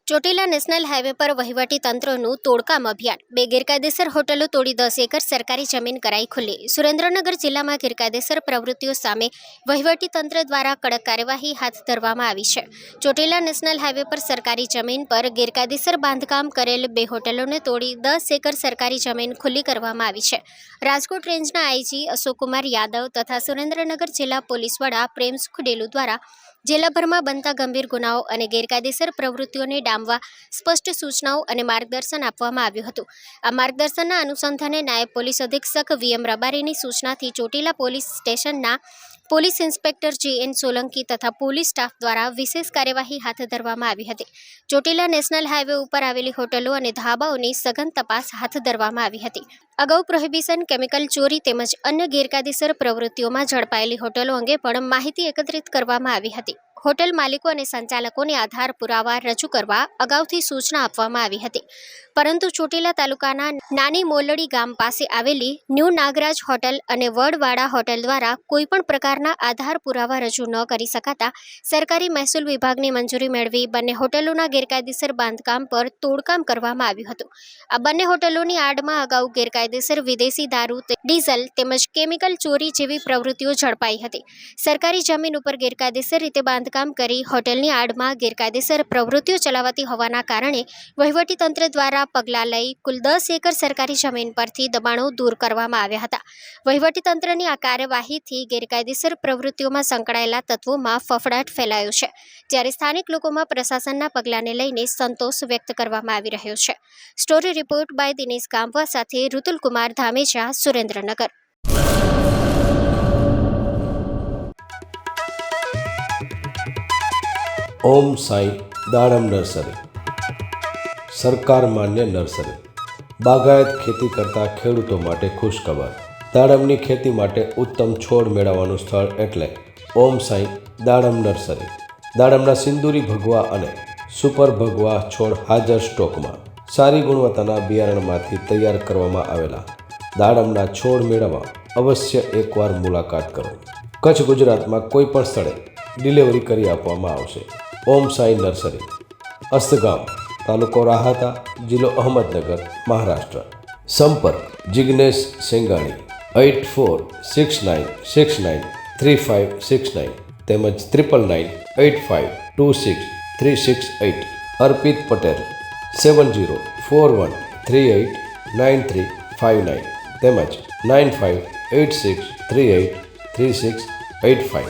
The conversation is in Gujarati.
ચોટીલા નેશનલ હાઈવે પર વહીવટી તંત્રનું તોડકામ અભિયાન. 2 ગેરકાયદેસર હોટલો તોડી 10 એકર સરકારી જમીન કરાઈ ખુલ્લી. સુરેન્દ્રનગર જિલ્લામાં ગેરકાયદેસર પ્રવૃત્તિઓ સામે વહીવટી તંત્ર દ્વારા કડક કાર્યવાહી હાથ ધરવામાં આવી છે. ચોટીલા નેશનલ હાઈવે પર સરકારી જમીન પર ગેરકાયદેસર બાંધકામ કરેલ 2 હોટલોને તોડી 10 એકર સરકારી જમીન ખુલ્લી કરવામાં આવી છે. રાજકોટ રેન્જના આઈજી અશોકકુમાર યાદવ તથા સુરેન્દ્રનગર જિલ્લા પોલીસ વડા પ્રેમસુખ ડેલુ દ્વારા જિલ્લાભરમાં બનતા ગંભીર ગુનાઓ અને ગેરકાયદેસર પ્રવૃત્તિઓને ડામવા સ્પષ્ટ સૂચનાઓ અને માર્ગદર્શન આપવામાં આવ્યું હતું. આ માર્ગદર્શનના અનુસંધાને નાયબ પોલીસ અધિક્ષક વીએમ રબારીની સૂચનાથી ચોટીલા પોલીસ સ્ટેશનના પોલીસ ઇન્સ્પેક્ટર જે.એન. સોલંકી તથા પોલીસ સ્ટાફ દ્વારા વિશેષ કાર્યવાહી હાથ ધરવામાં આવી હતી. ચોટીલા નેશનલ હાઈવે ઉપર આવેલી હોટલો અને ધાબાઓની સઘન તપાસ હાથ ધરવામાં આવી હતી. અગાઉ પ્રોહિબિશન, કેમિકલ ચોરી તેમજ અન્ય ગેરકાયદેસર પ્રવૃત્તિઓમાં ઝડપાયેલી હોટલો અંગે પણ માહિતી એકત્રિત કરવામાં આવી હતી. હોટલ માલિકો અને સંચાલકોને આધાર પુરાવા રજૂ કરવા અગાઉથી સૂચના આપવામાં આવી હતી. પરંતુ ચોટીલા તાલુકાના નાની મોલડી ગામ પાસે આવેલી ન્યૂ નાગરાજ હોટલ અને વડવાડા હોટલ દ્વારા કોઈપણ પ્રકારના આધાર પુરાવા રજૂ ન કરી શકાતા સરકારી મહેસૂલ વિભાગની મંજૂરી મેળવી બંને હોટલોના ગેરકાયદેસર બાંધકામ પર તોડકામ કરવામાં આવ્યું હતું. આ બંને હોટલોની આડમાં અગાઉ ગેરકાયદેસર વિદેશી દારૂ, ડીઝલ તેમજ કેમિકલ ચોરી જેવી પ્રવૃત્તિઓ ઝડપાઈ હતી. સરકારી જમીન ઉપર ગેરકાયદેસર રીતે બાંધકામ કરી હોટલની આડમાં ગેરકાયદેસર પ્રવૃત્તિઓ ચલાવતી હોવાના કારણે વહીવટીતંત્ર દ્વારા પગલાં લઈ કુલ 10 એકર સરકારી જમીન પરથી દબાણો દૂર કરવામાં આવ્યા હતા. વહીવટીતંત્રની આ કાર્યવાહીથી ગેરકાયદેસર પ્રવૃત્તિઓમાં સંકળાયેલા તત્વોમાં ફફડાટ ફેલાયો છે, જ્યારે સ્થાનિક લોકોમાં પ્રશાસનના પગલાંને લઈને સંતોષ વ્યક્ત કરવામાં આવી રહ્યો છે. સ્ટોરી રિપોર્ટ બાય દિનેશ ગામવા સાથે ઋતુલકુમાર ધામેજા, સુરેન્દ્રનગર. ઓમ સાંઈ દાડમ નર્સરી, સરકાર માન્ય નર્સરી. બાગાયત ખેતી કરતા ખેડૂતો માટે ખુશખબર. દાડમની ખેતી માટે ઉત્તમ છોડ મેળવવાનું સ્થળ એટલે ઓમ સાંઈ દાડમ નર્સરી. દાડમના સિંદૂરી ભગવા અને સુપર ભગવા છોડ હાજર સ્ટોકમાં. સારી ગુણવત્તાના બિયારણમાંથી તૈયાર કરવામાં આવેલા દાડમના છોડ મેળવવા અવશ્ય એકવાર મુલાકાત કરો. કચ્છ, ગુજરાતમાં કોઈ પણ સ્થળે ડિલિવરી કરી આપવામાં આવશે. ઓમ સાંઈ નર્સરી, અસ્તગામ, તાલુકો રાહાતા, જિલ્લો અહમદનગર, મહારાષ્ટ્ર. સંપર્ક જિગ્નેશ સેંગાણી 8469693569 તેમજ 999585263668. અર્પિત પટેલ 7041389359 તેમજ 9586383685.